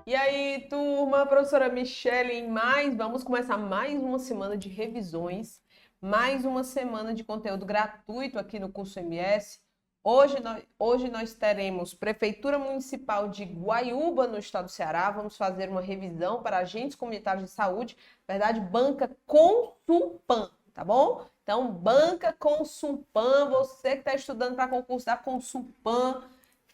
E aí, turma, professora Michele, vamos começar mais uma semana de revisões, mais uma semana de conteúdo gratuito aqui no curso MS. Hoje nós teremos Prefeitura Municipal de Guaiúba, no estado do Ceará. Vamos fazer uma revisão para agentes comunitários de saúde, verdade, banca Consulpan, tá bom? Então, banca Consulpan, você que está estudando para concurso da Consulpan,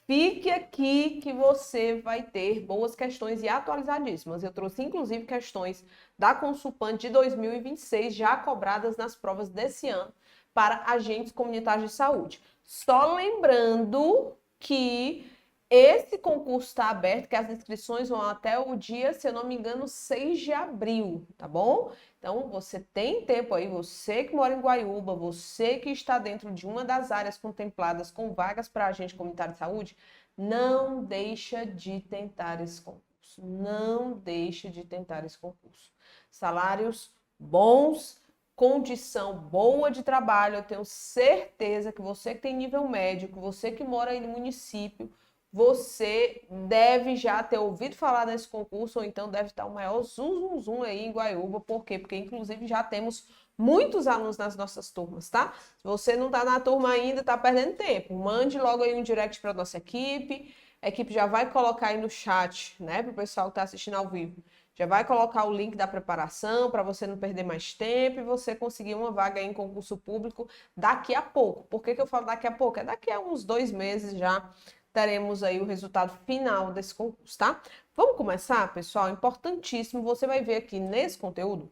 fique aqui que você vai ter boas questões e atualizadíssimas. Eu trouxe, inclusive, questões da Consulpan de 2026, já cobradas nas provas desse ano, para agentes comunitários de saúde. Só lembrando que esse concurso está aberto, que as inscrições vão até o dia, se eu não me engano, 6 de abril, tá bom? Então, você tem tempo aí, você que mora em Guaiúba, você que está dentro de uma das áreas contempladas com vagas para agente comunitário de saúde, não deixa de tentar esse concurso. Não deixa de tentar esse concurso. Salários bons, condição boa de trabalho, eu tenho certeza que você que tem nível médio, que você que mora aí no município, você deve já ter ouvido falar desse concurso, ou então deve estar o maior zum aí em Guaiúba. Por quê? Porque, inclusive, já temos muitos alunos nas nossas turmas, tá? Se você não está na turma ainda, está perdendo tempo. Mande logo aí um direct para a nossa equipe. A equipe já vai colocar aí no chat, né, para o pessoal que está assistindo ao vivo. Já vai colocar o link da preparação para você não perder mais tempo e você conseguir uma vaga aí em concurso público daqui a pouco. Por que eu falo daqui a pouco? É daqui a uns 2 meses já teremos aí o resultado final desse concurso, tá? Vamos começar, pessoal? Importantíssimo, você vai ver aqui nesse conteúdo.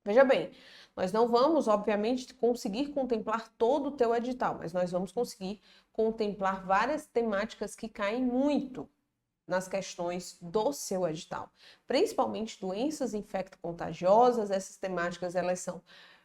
Veja bem, nós não vamos, obviamente, conseguir contemplar todo o teu edital, mas nós vamos conseguir contemplar várias temáticas que caem muito nas questões do seu edital. Principalmente doenças infecto-contagiosas, essas temáticas, elas são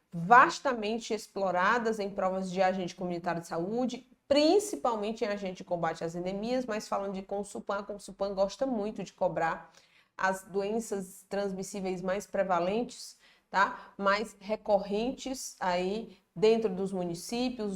vastamente exploradas em provas de agente comunitário de saúde, principalmente em agente de combate às endemias, mas falando de Consulpan, a Consulpan gosta muito de cobrar as doenças transmissíveis mais prevalentes, tá? Mais recorrentes aí dentro dos municípios,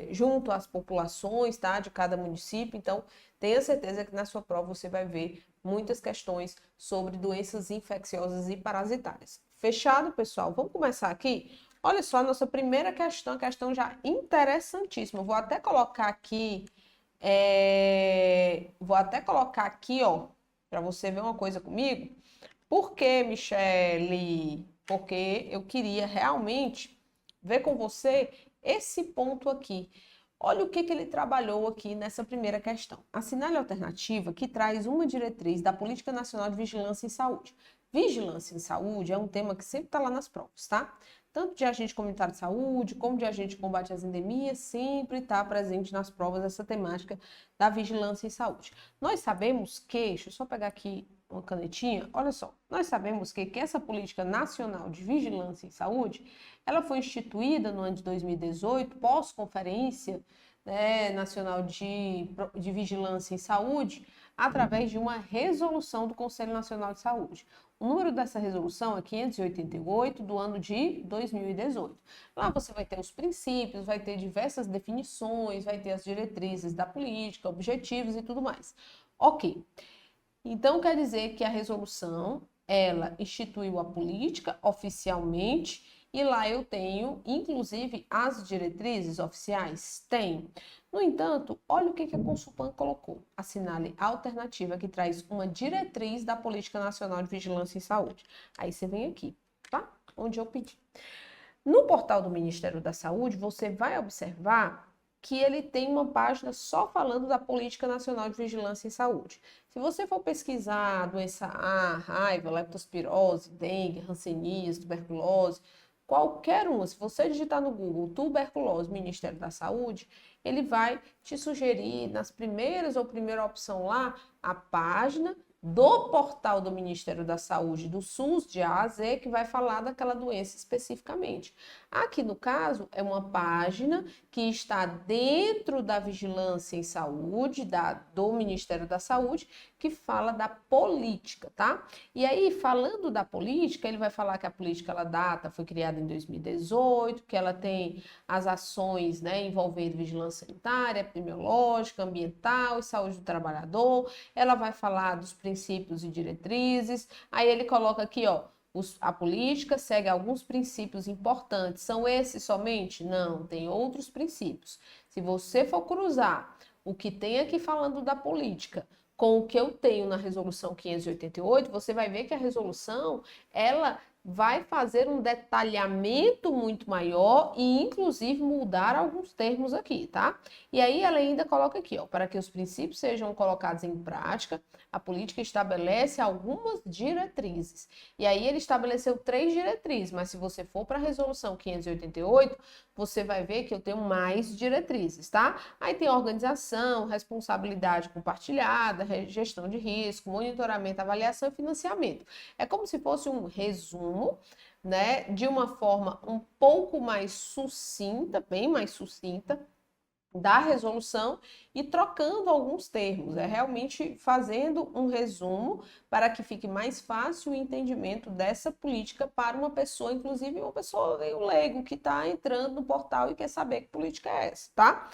junto às populações, tá? De cada município. Então, tenha certeza que na sua prova você vai ver muitas questões sobre doenças infecciosas e parasitárias. Fechado, pessoal? Vamos começar aqui? Olha só, a nossa primeira questão, a questão já interessantíssima. Vou até colocar aqui, ó, para você ver uma coisa comigo. Por que, Michele? Porque eu queria realmente ver com você esse ponto aqui. Olha o que ele trabalhou aqui nessa primeira questão. Assinale a alternativa que traz uma diretriz da Política Nacional de Vigilância em Saúde. Vigilância em saúde é um tema que sempre está lá nas provas, tá? Tanto de agente comunitário de saúde, como de agente de combate às endemias, sempre está presente nas provas essa temática da vigilância em saúde. Nós sabemos que, deixa eu só pegar aqui uma canetinha, olha só, nós sabemos que essa Política Nacional de Vigilância em Saúde, ela foi instituída no ano de 2018, pós-conferência, né, nacional de vigilância em saúde, através de uma resolução do Conselho Nacional de Saúde. O número dessa resolução é 588, do ano de 2018. Lá você vai ter os princípios, vai ter diversas definições, vai ter as diretrizes da política, objetivos e tudo mais. Ok. Então, quer dizer que a resolução, ela instituiu a política oficialmente e lá eu tenho, inclusive, as diretrizes oficiais? Tem. No entanto, olha o que a Consulpan colocou. Assinale alternativa que traz uma diretriz da Política Nacional de Vigilância em Saúde. Aí você vem aqui, tá? Onde eu pedi. No portal do Ministério da Saúde, você vai observar que ele tem uma página só falando da Política Nacional de Vigilância em Saúde. Se você for pesquisar a doença A, raiva, leptospirose, dengue, hanseníase, tuberculose, qualquer uma, se você digitar no Google tuberculose, Ministério da Saúde, ele vai te sugerir nas primeiras ou primeira opção lá a página do portal do Ministério da Saúde, do SUS de A a Z, que vai falar daquela doença especificamente. Aqui no caso é uma página que está dentro da Vigilância em Saúde, do Ministério da Saúde, que fala da política, tá? E aí, falando da política, ele vai falar que a política foi criada em 2018, que ela tem as ações, né, envolvendo vigilância sanitária, epidemiológica, ambiental e saúde do trabalhador. Ela vai falar dos princípios e diretrizes. Aí ele coloca aqui, ó, a política segue alguns princípios importantes. São esses somente? Não, tem outros princípios. Se você for cruzar o que tem aqui falando da política com o que eu tenho na resolução 588, você vai ver que a resolução, ela vai fazer um detalhamento muito maior e, inclusive, mudar alguns termos aqui, tá? E aí ela ainda coloca aqui, ó, para que os princípios sejam colocados em prática, a política estabelece algumas diretrizes. E aí ele estabeleceu 3 diretrizes, mas se você for para a resolução 588, você vai ver que eu tenho mais diretrizes, tá? Aí tem organização, responsabilidade compartilhada, gestão de risco, monitoramento, avaliação e financiamento. É como se fosse um resumo, né, de uma forma um pouco mais sucinta, bem mais sucinta, da resolução e trocando alguns termos. É realmente fazendo um resumo para que fique mais fácil o entendimento dessa política para uma pessoa, inclusive uma pessoa leigo que está entrando no portal e quer saber que política é essa, tá?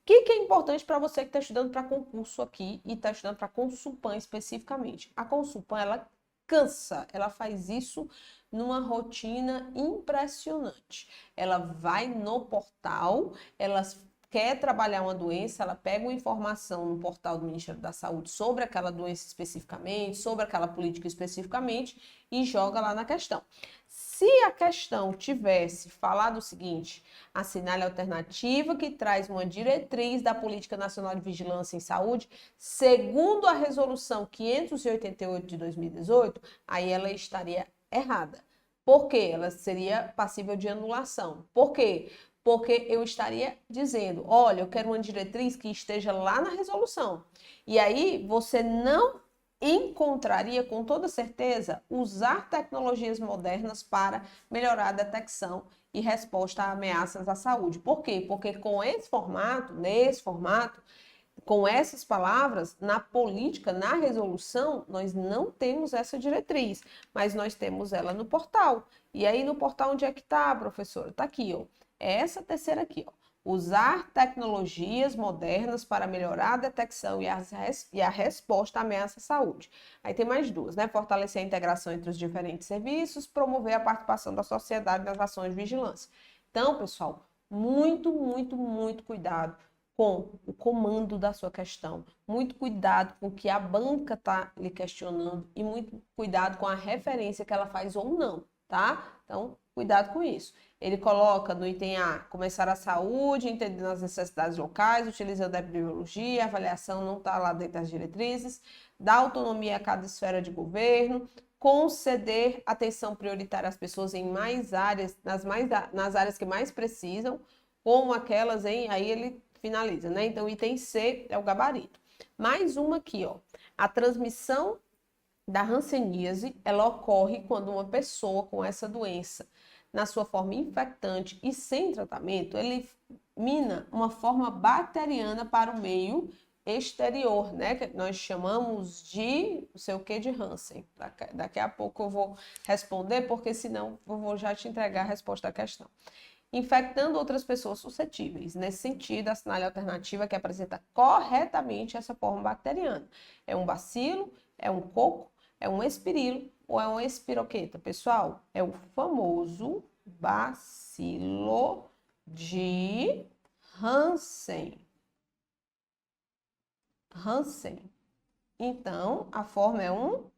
O que é importante para você que está estudando para concurso aqui e está estudando para Consulpan especificamente? A Consulpan, ela cansa, ela faz isso numa rotina impressionante. Ela vai no portal, ela quer trabalhar uma doença, ela pega uma informação no portal do Ministério da Saúde sobre aquela doença especificamente, sobre aquela política especificamente e joga lá na questão. Se a questão tivesse falado o seguinte, assinale a alternativa que traz uma diretriz da Política Nacional de Vigilância em Saúde, segundo a resolução 588 de 2018, aí ela estaria errada. Por quê? Ela seria passível de anulação. Por quê? Porque eu estaria dizendo, olha, eu quero uma diretriz que esteja lá na resolução. E aí você não encontraria, com toda certeza, usar tecnologias modernas para melhorar a detecção e resposta a ameaças à saúde. Por quê? Porque com esse formato, nesse formato, com essas palavras, na política, na resolução, nós não temos essa diretriz, mas nós temos ela no portal. E aí no portal onde é que está, professora? Está aqui, ó. É essa terceira aqui, ó. Usar tecnologias modernas para melhorar a detecção e a resposta à ameaça à saúde. Aí tem mais duas, né? Fortalecer a integração entre os diferentes serviços, promover a participação da sociedade nas ações de vigilância. Então, pessoal, muito cuidado com o comando da sua questão. Muito cuidado com o que a banca está lhe questionando e muito cuidado com a referência que ela faz ou não, tá? Então, cuidado com isso. Ele coloca no item A, começar a saúde, entendendo as necessidades locais, utilizando a epidemiologia, a avaliação não está lá dentro das diretrizes, dar autonomia a cada esfera de governo, conceder atenção prioritária às pessoas em mais áreas, nas áreas que mais precisam, como aquelas aí ele finaliza, né? Então, item C é o gabarito. Mais uma aqui, ó. A transmissão da hanseníase, ela ocorre quando uma pessoa com essa doença, na sua forma infectante e sem tratamento, elimina uma forma bacteriana para o meio exterior, né? Que nós chamamos de, não sei o que, de Hansen. Daqui a pouco eu vou responder, porque senão eu vou já te entregar a resposta à questão. Infectando outras pessoas suscetíveis. Nesse sentido, assinale a alternativa que apresenta corretamente essa forma bacteriana. É um bacilo, é um coco, é um espirilo ou é uma espiroqueta? Pessoal, é o famoso bacilo de Hansen. Então, a forma é um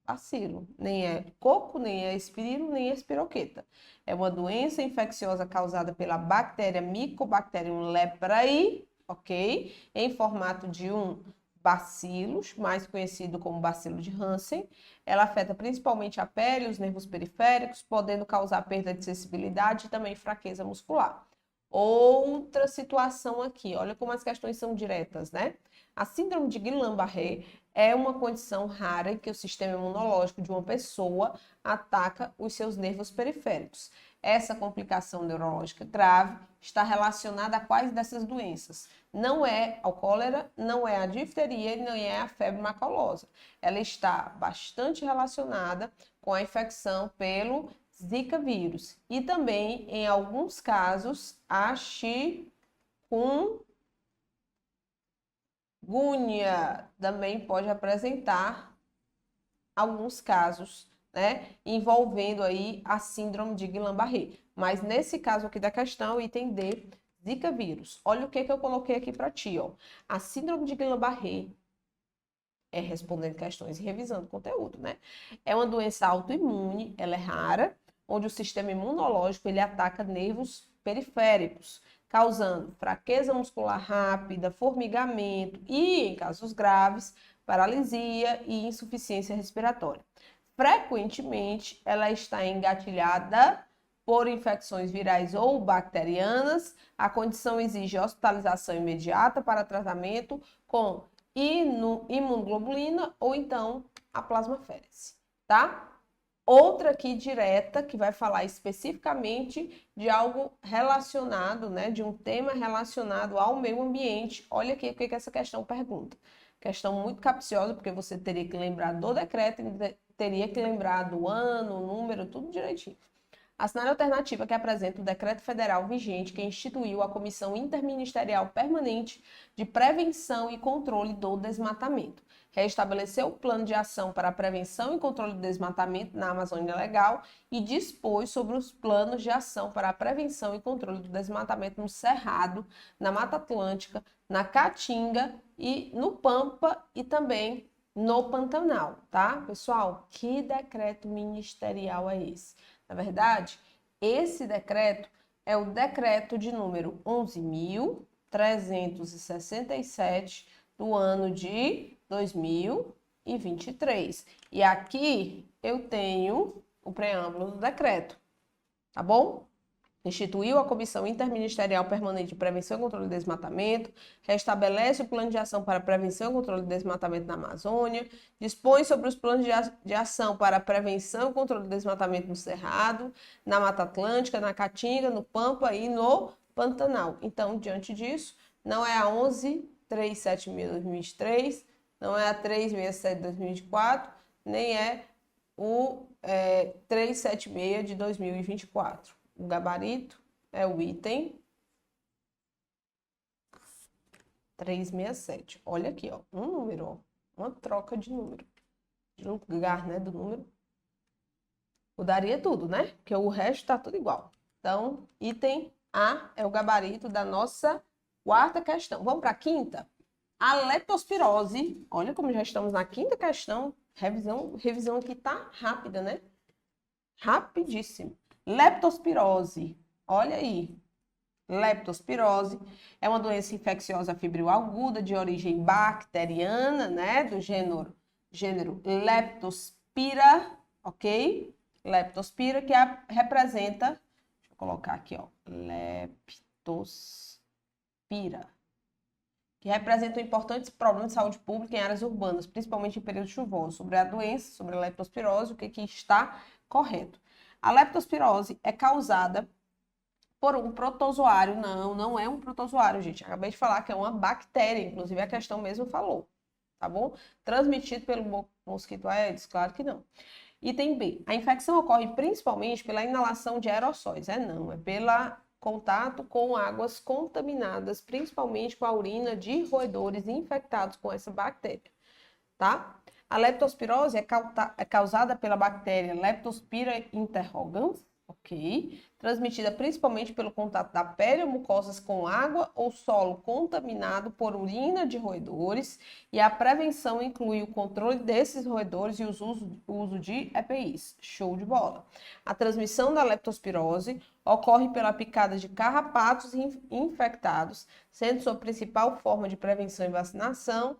bacilo. Nem é coco, nem é espirilo, nem é espiroqueta. É uma doença infecciosa causada pela bactéria Mycobacterium leprae, ok? Em formato de um bacilos, mais conhecido como bacilo de Hansen. Ela afeta principalmente a pele e os nervos periféricos, podendo causar perda de sensibilidade e também fraqueza muscular. Outra situação aqui, olha como as questões são diretas, né? A síndrome de Guillain-Barré é uma condição rara em que o sistema imunológico de uma pessoa ataca os seus nervos periféricos. Essa complicação neurológica grave está relacionada a quais dessas doenças? Não é ao cólera, não é a difteria e nem é a febre maculosa. Ela está bastante relacionada com a infecção pelo Zika vírus e também, em alguns casos, a chikungunya também pode apresentar alguns casos, né, envolvendo aí a síndrome de Guillain-Barré. Mas nesse caso aqui da questão, item D, Zika vírus. Olha o que eu coloquei aqui para ti, ó. A síndrome de Guillain-Barré é respondendo questões e revisando conteúdo, né? É uma doença autoimune, ela é rara, onde o sistema imunológico ele ataca nervos periféricos, causando fraqueza muscular rápida, formigamento e, em casos graves, paralisia e insuficiência respiratória. Frequentemente, ela está engatilhada por infecções virais ou bacterianas. A condição exige hospitalização imediata para tratamento com imunoglobulina ou então a plasmaférese, tá? Outra aqui direta que vai falar especificamente de algo relacionado, né, de um tema relacionado ao meio ambiente. Olha aqui o que essa questão pergunta. Questão muito capciosa, porque você teria que lembrar do decreto, teria que lembrar do ano, o número, tudo direitinho. A cenário alternativa que apresenta o decreto federal vigente que instituiu a Comissão Interministerial Permanente de Prevenção e Controle do Desmatamento. Restabeleceu o plano de ação para a prevenção e controle do desmatamento na Amazônia Legal e dispôs sobre os planos de ação para a prevenção e controle do desmatamento no Cerrado, na Mata Atlântica, na Caatinga e no Pampa e também no Pantanal, tá? Pessoal, que decreto ministerial é esse? Na verdade, esse decreto é o decreto de número 11.367 do ano de 2023. E aqui eu tenho o preâmbulo do decreto, tá bom? Instituiu a Comissão Interministerial Permanente de Prevenção e Controle do Desmatamento, restabelece o plano de ação para prevenção e controle do desmatamento na Amazônia, dispõe sobre os planos de ação para prevenção e controle do desmatamento no Cerrado, na Mata Atlântica, na Caatinga, no Pampa e no Pantanal. Então, diante disso, não é a 11.376/2023, não é a 367/2024, nem é o 376 de 2024. O gabarito é o item 367. Olha aqui, ó, um número, ó, uma troca de número, de lugar, né, do número. Mudaria tudo, né? Porque o resto tá tudo igual. Então, item A é o gabarito da nossa quarta questão. Vamos para a quinta? A leptospirose. Olha como já estamos na quinta questão. Revisão aqui tá rápida, né? Rapidíssimo. Leptospirose, olha aí. Leptospirose é uma doença infecciosa febril aguda de origem bacteriana, né? Do gênero Leptospira, ok? Leptospira, que representa, deixa eu colocar aqui, ó. Leptospira, que representa um importante problema de saúde pública em áreas urbanas, principalmente em períodos chuvosos. Sobre a doença, sobre a leptospirose, o que está correto? A leptospirose é causada por um protozoário. Não é um protozoário, gente. Acabei de falar que é uma bactéria, inclusive a questão mesmo falou, tá bom? Transmitido pelo mosquito Aedes? Claro que não. Item B. A infecção ocorre principalmente pela inalação de aerossóis. Não, é pelo contato com águas contaminadas, principalmente com a urina de roedores infectados com essa bactéria, tá? A leptospirose é causada pela bactéria Leptospira interrogans, ok? Transmitida principalmente pelo contato da pele ou mucosas com água ou solo contaminado por urina de roedores, e a prevenção inclui o controle desses roedores e o uso de EPIs. Show de bola! A transmissão da leptospirose ocorre pela picada de carrapatos infectados, sendo sua principal forma de prevenção e vacinação.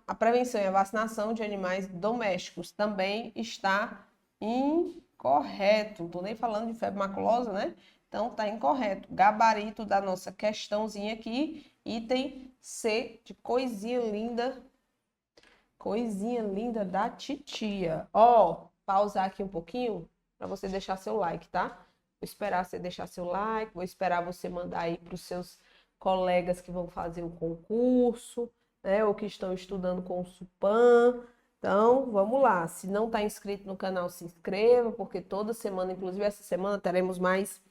A prevenção e a vacinação de animais domésticos também está incorreto. Não estou nem falando de febre maculosa, né? Então tá incorreto. Gabarito da nossa questãozinha aqui, item C de coisinha linda. Coisinha linda da titia. Ó, pausar aqui um pouquinho para você deixar seu like, tá? Vou esperar você deixar seu like, vou esperar você mandar aí para os seus colegas que vão fazer o concurso, né? Ou que estão estudando com o Supan. Então, vamos lá. Se não está inscrito no canal, se inscreva, porque toda semana, inclusive essa semana, teremos mais,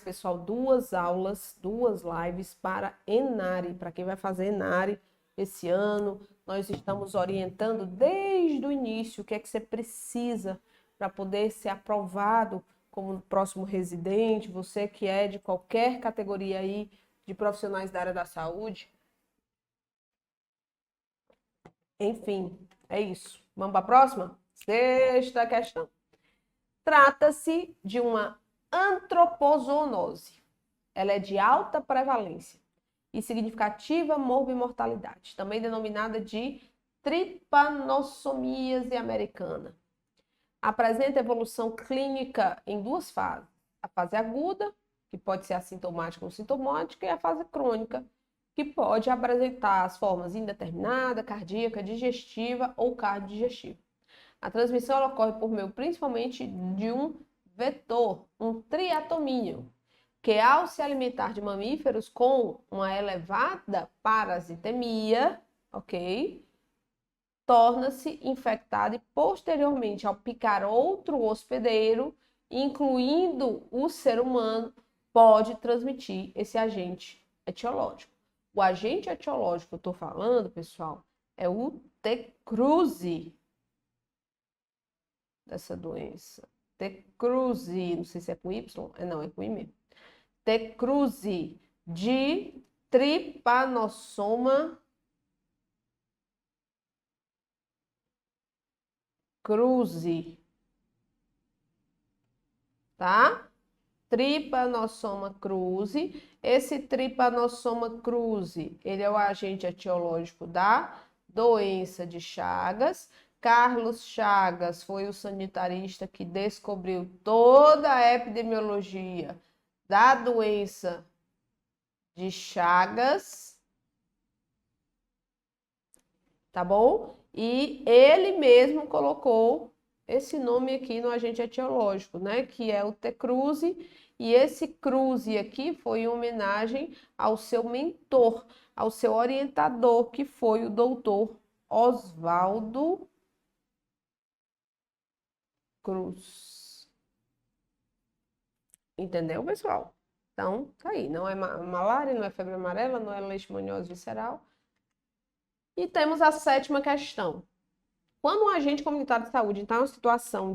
pessoal, 2 aulas, 2 lives para Enare. Para quem vai fazer Enare esse ano, nós estamos orientando desde o início o que é que você precisa para poder ser aprovado como próximo residente, você que é de qualquer categoria aí de profissionais da área da saúde. Enfim, é isso. Vamos para a próxima? 6ª questão. Trata-se de uma antropozoonose. Ela é de alta prevalência e significativa morbimortalidade, também denominada de trypanossomiase americana. Apresenta evolução clínica em 2 fases. A fase aguda, que pode ser assintomática ou sintomática, e a fase crônica, que pode apresentar as formas indeterminada, cardíaca, digestiva ou cardiodigestiva. A transmissão ela ocorre por meio principalmente de um vetor, um triatomínio, que ao se alimentar de mamíferos com uma elevada parasitemia, ok? Torna-se infectado e posteriormente ao picar outro hospedeiro, incluindo o ser humano, pode transmitir esse agente etiológico. O agente etiológico que eu estou falando, pessoal, é o T-cruzi dessa doença. T-cruzi, não sei se é com Y, não, é com I mesmo. T-cruzi de Trypanosoma cruzi, tá? Trypanosoma cruzi. Esse Trypanosoma cruzi, ele é o agente etiológico da doença de Chagas. Carlos Chagas foi o sanitarista que descobriu toda a epidemiologia da doença de Chagas, tá bom? E ele mesmo colocou esse nome aqui no agente etiológico, né? Que é o T-cruzi. E esse cruzi aqui foi em homenagem ao seu mentor, ao seu orientador, que foi o doutor Oswaldo Cruz. Entendeu, pessoal? Então, tá aí. Não é malária, não é febre amarela, não é leishmaniose visceral. E temos a 7ª questão. Quando um agente comunitário de saúde está em uma situação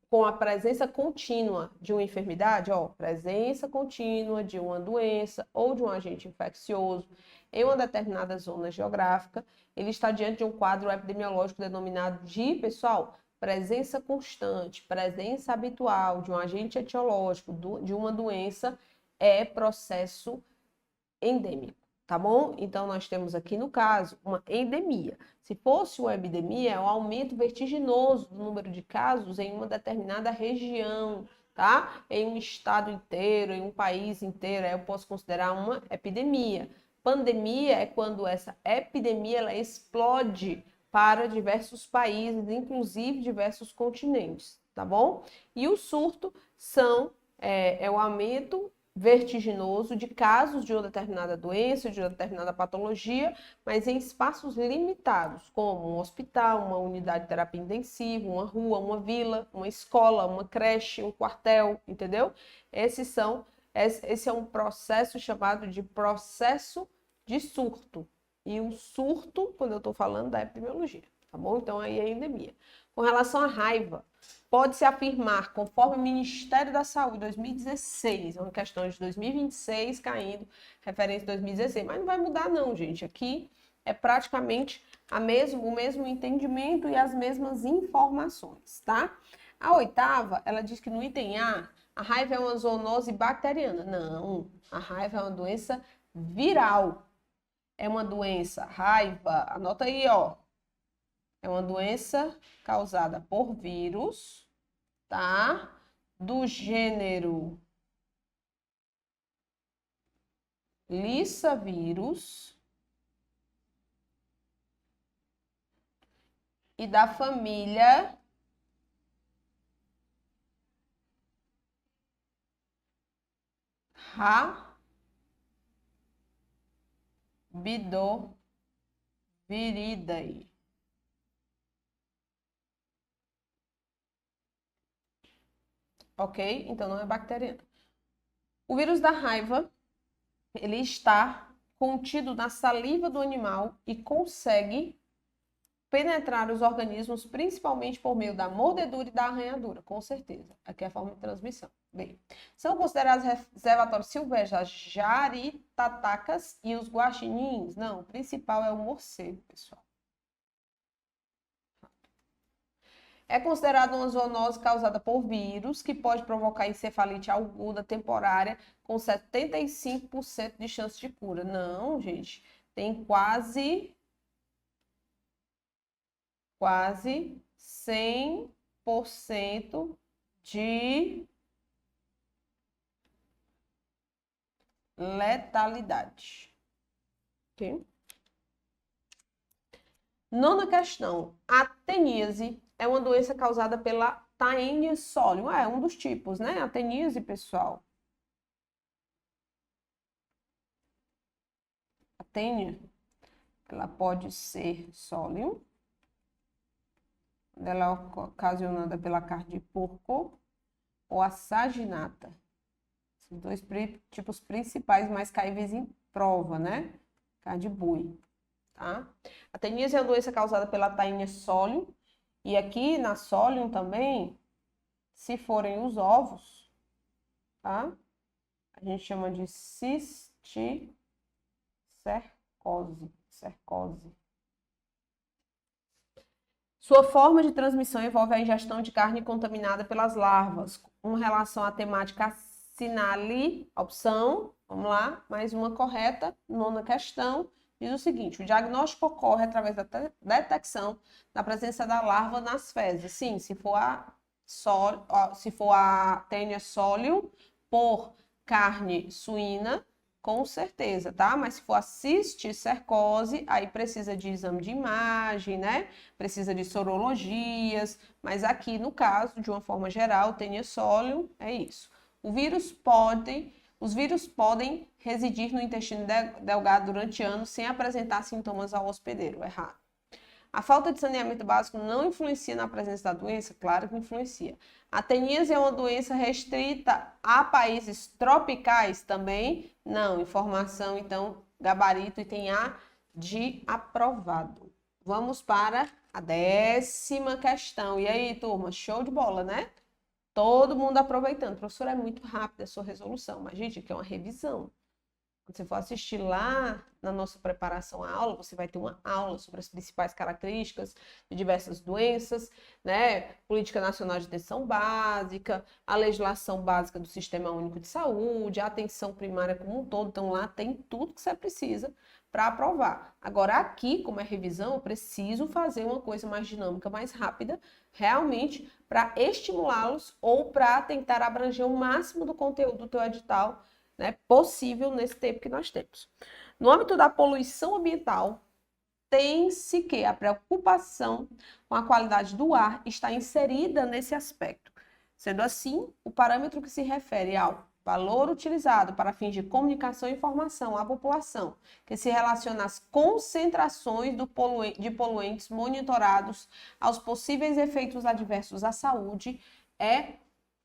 com a presença contínua de uma enfermidade, presença contínua de uma doença ou de um agente infeccioso em uma determinada zona geográfica, ele está diante de um quadro epidemiológico denominado de, pessoal, presença constante, presença habitual de um agente etiológico de uma doença, é processo endêmico. Tá bom? Então, nós temos aqui, no caso, uma endemia. Se fosse uma epidemia, é um aumento vertiginoso do número de casos em uma determinada região, tá? Em um estado inteiro, em um país inteiro, aí eu posso considerar uma epidemia. Pandemia é quando essa epidemia ela explode para diversos países, inclusive diversos continentes, tá bom? E o surto é o aumento vertiginoso de casos de uma determinada doença, de uma determinada patologia, mas em espaços limitados, como um hospital, uma unidade de terapia intensiva, uma rua, uma vila, uma escola, uma creche, um quartel, entendeu? Esse é um processo chamado de processo de surto. E o surto, quando eu estou falando da epidemiologia, tá bom? Então aí é endemia. Com relação à raiva, pode-se afirmar, conforme o Ministério da Saúde, 2016, é uma questão de 2026 caindo, referência 2016, mas não vai mudar não, gente. Aqui é praticamente o mesmo entendimento e as mesmas informações, tá? A oitava, ela diz que no item A raiva é uma zoonose bacteriana. Não, a raiva é uma doença viral. É uma doença, raiva, anota aí, ó. É uma doença causada por vírus, tá? Do gênero Lissavírus e da família Rabidoviridae. Ok? Então não é bacteriana. O vírus da raiva, ele está contido na saliva do animal e consegue penetrar os organismos principalmente por meio da mordedura e da arranhadura, com certeza. Aqui é a forma de transmissão. Bem, são considerados reservatórios silvestres as jaritatacas e os guaxinins? Não, o principal é o morcego, pessoal. É considerado uma zoonose causada por vírus, que pode provocar encefalite aguda temporária com 75% de chance de cura. Não, gente, tem quase 100% de letalidade. Ok? Nona questão. A teníase é uma doença causada pela Taenia solium. É um dos tipos, né? A teníase, pessoal. A tênia, ela pode ser solium. Ela é ocasionada pela carne de porco ou a saginata. Esses dois tipos principais mais caíveis em prova, né? Carne de boi, tá? A teníase é uma doença causada pela Taenia solium. E aqui na solium também, se forem os ovos, tá? A gente chama de cisticercose. Sua forma de transmissão envolve a ingestão de carne contaminada pelas larvas. Com relação à temática, assinale a opção, vamos lá, mais uma correta, nona questão, diz o seguinte: o diagnóstico ocorre através da detecção da presença da larva nas fezes. Sim, se for a Taenia solium por carne suína, com certeza, tá? Mas se for a cisticercose, aí precisa de exame de imagem, né? Precisa de sorologias, mas aqui no caso, de uma forma geral, Taenia solium é isso. Os vírus podem residir no intestino delgado durante anos sem apresentar sintomas ao hospedeiro. Errado. A falta de saneamento básico não influencia na presença da doença? Claro que influencia. A teníase é uma doença restrita a países tropicais? Também não. Informação, então, gabarito, item A de aprovado. Vamos para a 10ª questão. E aí, turma, show de bola, né? Todo mundo aproveitando. Professora, é muito rápida a sua resolução, mas, gente, aqui é uma revisão. Quando você for assistir lá na nossa preparação à aula, você vai ter uma aula sobre as principais características de diversas doenças, né? Política Nacional de Atenção Básica, a legislação básica do Sistema Único de Saúde, a atenção primária como um todo. Então, lá tem tudo que você precisa para aprovar. Agora, aqui, como é revisão, eu preciso fazer uma coisa mais dinâmica, mais rápida, realmente para estimulá-los ou para tentar abranger o máximo do conteúdo do teu edital, né, possível nesse tempo que nós temos. No âmbito da poluição ambiental, tem-se que a preocupação com a qualidade do ar está inserida nesse aspecto. Sendo assim, o parâmetro que se refere ao valor utilizado para fins de comunicação e informação à população, que se relaciona às concentrações de poluentes monitorados aos possíveis efeitos adversos à saúde, é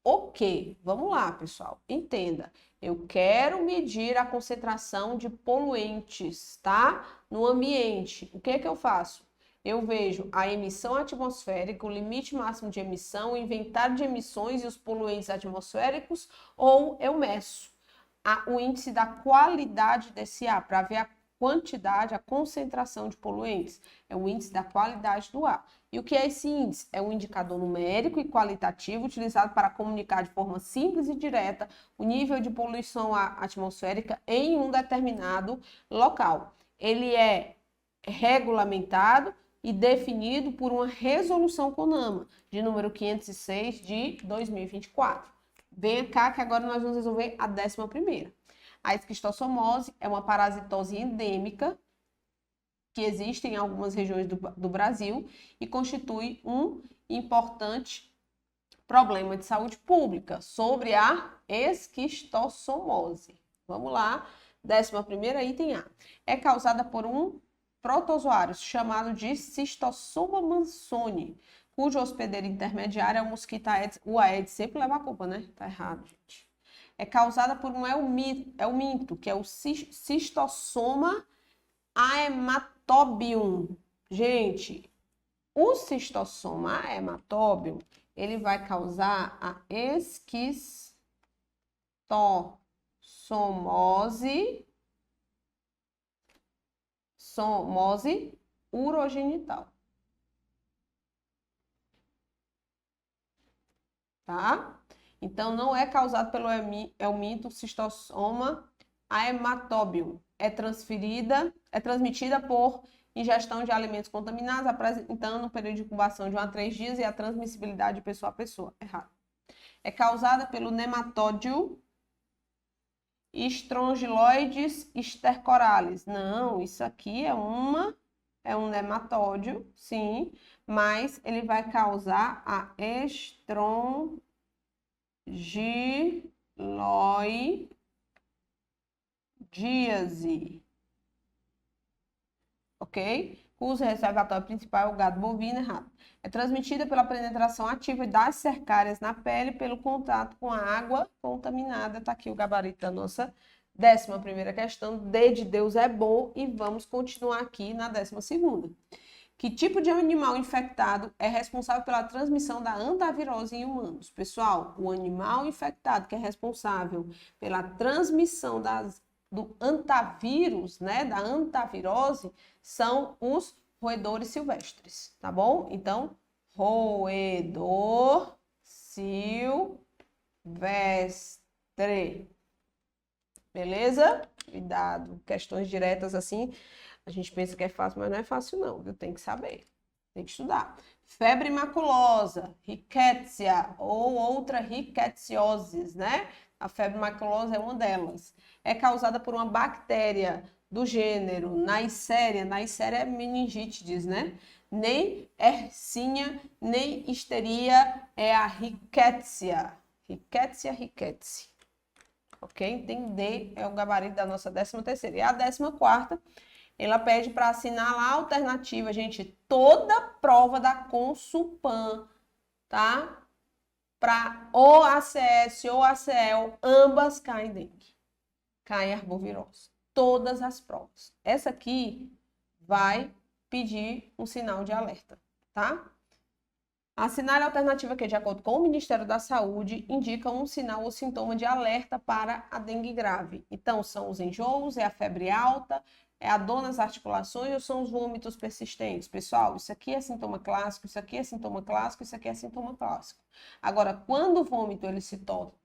o quê? Vamos lá, pessoal, entenda. Eu quero medir a concentração de poluentes, tá? No ambiente. O que é que eu faço? eu vejo a emissão atmosférica, o limite máximo de emissão, o inventário de emissões e os poluentes atmosféricos, ou eu meço o índice da qualidade desse ar, para ver a quantidade, a concentração de poluentes. É o índice da qualidade do ar. E o que é esse índice? É um indicador numérico e qualitativo utilizado para comunicar de forma simples e direta o nível de poluição atmosférica em um determinado local. Ele é regulamentado e definido por uma resolução CONAMA, de número 506 de 2024. Venha cá que agora nós vamos resolver a 11ª. A esquistossomose é uma parasitose endêmica que existe em algumas regiões do Brasil e constitui um importante problema de saúde pública sobre a esquistossomose. Vamos lá, 11ª item A. É causada por um protozoário chamado de Cistossoma mansoni, cujo hospedeiro intermediário é o mosquito Aedes. O Aedes sempre leva a culpa, né? Tá errado, gente. É causada por um helminto, que é o Cistossoma aematobium. Gente, o Cistossoma aematobium, ele vai causar a esquistossomose urogenital. Tá? Então, não é causado pelo helminto Cistossoma aematobium. É transmitida por ingestão de alimentos contaminados, apresentando um período de incubação de 1 a 3 dias e a transmissibilidade de pessoa a pessoa. Errado. É causada pelo nematódio Strongyloides stercoralis. Não, isso aqui é um nematódio, sim, mas ele vai causar a estrongiloidíase, ok? Cujo reservatório principal é o gado bovino, errado. É transmitida pela penetração ativa das cercárias na pele pelo contato com a água contaminada. Tá aqui o gabarito da nossa 11ª questão. D de Deus é bom e vamos continuar aqui na 12ª. Que tipo de animal infectado é responsável pela transmissão da antavirose em humanos? Pessoal, o animal infectado que é responsável pela transmissão do antavírus, né, da antavirose, são os roedores silvestres, tá bom? Então, roedor silvestre. Beleza? Cuidado, questões diretas assim, a gente pensa que é fácil, mas não é fácil não, viu? Tem que saber, tem que estudar. Febre maculosa, rickettsia ou outra rickettsiosis, né? A febre maculosa é uma delas. É causada por uma bactéria do gênero Neisseria. Neisseria é meningite, né? Nem Yersinia, nem Histeria é a rickettsia. Rickettsia. Ok? Entender é o gabarito da nossa 13ª. E a 14ª, ela pede para assinar lá a alternativa, gente, toda prova da Consulpan, tá? Para ou ACS ou ACL, ambas caem dengue, caem arbovirose. Todas as provas. Essa aqui vai pedir um sinal de alerta, tá? Assinale a alternativa que, de acordo com o Ministério da Saúde, indica um sinal ou sintoma de alerta para a dengue grave. Então, são os enjoos, é a febre alta, é a dor nas articulações ou são os vômitos persistentes? Pessoal, isso aqui é sintoma clássico, isso aqui é sintoma clássico, isso aqui é sintoma clássico. Agora, quando o vômito ele se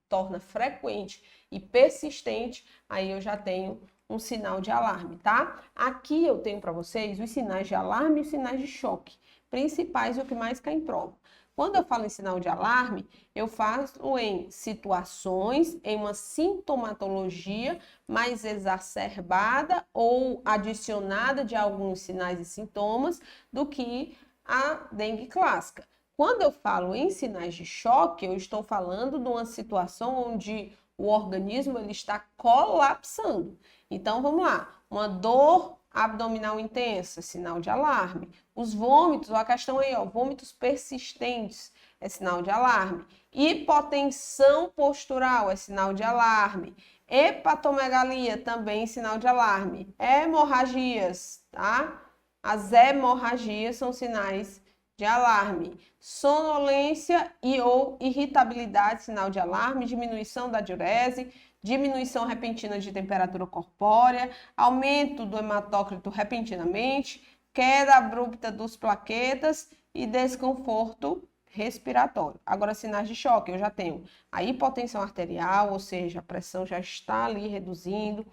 torna frequente e persistente, aí eu já tenho um sinal de alarme, tá? Aqui eu tenho para vocês os sinais de alarme e os sinais de choque principais e o que mais cai em prova. Quando eu falo em sinal de alarme, eu falo em situações, em uma sintomatologia mais exacerbada ou adicionada de alguns sinais e sintomas do que a dengue clássica. Quando eu falo em sinais de choque, eu estou falando de uma situação onde o organismo ele está colapsando. Então, vamos lá. Uma dor abdominal intensa, sinal de alarme. Os vômitos, a questão aí, ó, vômitos persistentes, é sinal de alarme. Hipotensão postural é sinal de alarme. Hepatomegalia também sinal de alarme. Hemorragias, tá? As hemorragias são sinais de alarme. Sonolência e ou irritabilidade, sinal de alarme. Diminuição da diurese, diminuição repentina de temperatura corpórea, aumento do hematócrito repentinamente, queda abrupta dos plaquetas e desconforto respiratório. Agora, sinais de choque, eu já tenho a hipotensão arterial, ou seja, a pressão já está ali reduzindo,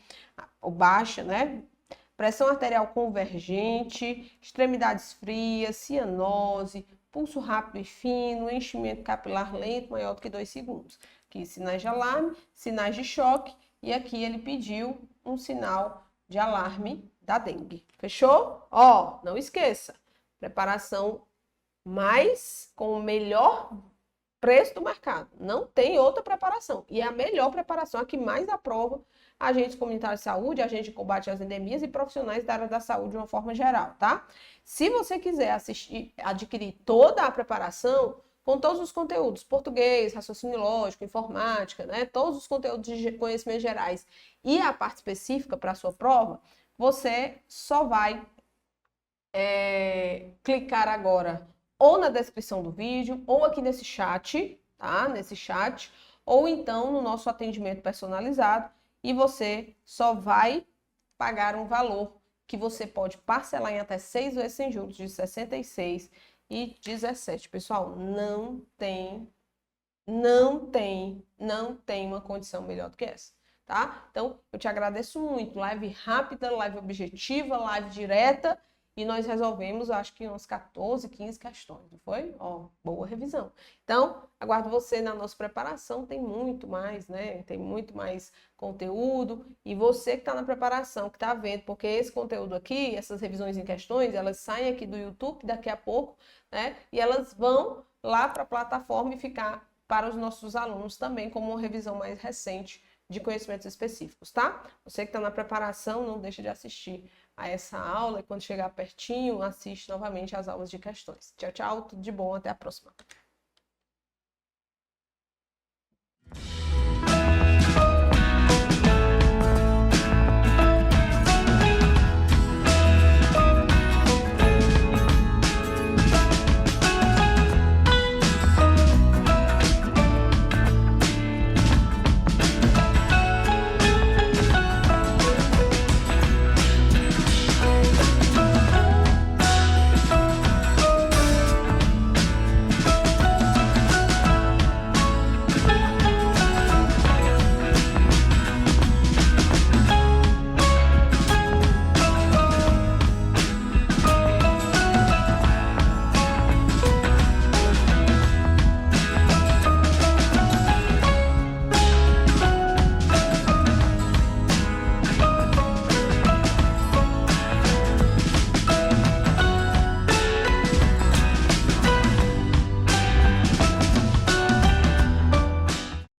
ou baixa, né? Pressão arterial convergente, extremidades frias, cianose, pulso rápido e fino, enchimento capilar lento maior do que 2 segundos. Aqui, sinais de alarme, sinais de choque, e aqui ele pediu um sinal de alarme da dengue. Fechou? Ó, não esqueça, preparação mais com o melhor preço do mercado. Não tem outra preparação. E é a melhor preparação, a que mais aprova agentes comunitários de saúde, agentes de combate às endemias e profissionais da área da saúde de uma forma geral, tá? Se você quiser adquirir toda a preparação, com todos os conteúdos, português, raciocínio lógico, informática, né? Todos os conteúdos de conhecimentos gerais e a parte específica para a sua prova, você só vai clicar agora ou na descrição do vídeo, ou aqui nesse chat, tá? Nesse chat, ou então no nosso atendimento personalizado, e você só vai pagar um valor que você pode parcelar em até 6 vezes sem juros, de R$ 66 e R$ 17. Pessoal, não tem uma condição melhor do que essa, tá? Então, eu te agradeço muito. Live rápida, live objetiva, live direta. E nós resolvemos, acho que umas 14, 15 questões, não foi? Ó, boa revisão. Então, aguardo você na nossa preparação, tem muito mais, né? Tem muito mais conteúdo. E você que está na preparação, que está vendo, porque esse conteúdo aqui, essas revisões em questões, elas saem aqui do YouTube daqui a pouco, né? E elas vão lá para a plataforma e ficar para os nossos alunos também, como uma revisão mais recente de conhecimentos específicos, tá? Você que está na preparação, não deixa de assistir a essa aula e quando chegar pertinho, assiste novamente as aulas de questões. Tchau, tchau, tudo de bom, até a próxima.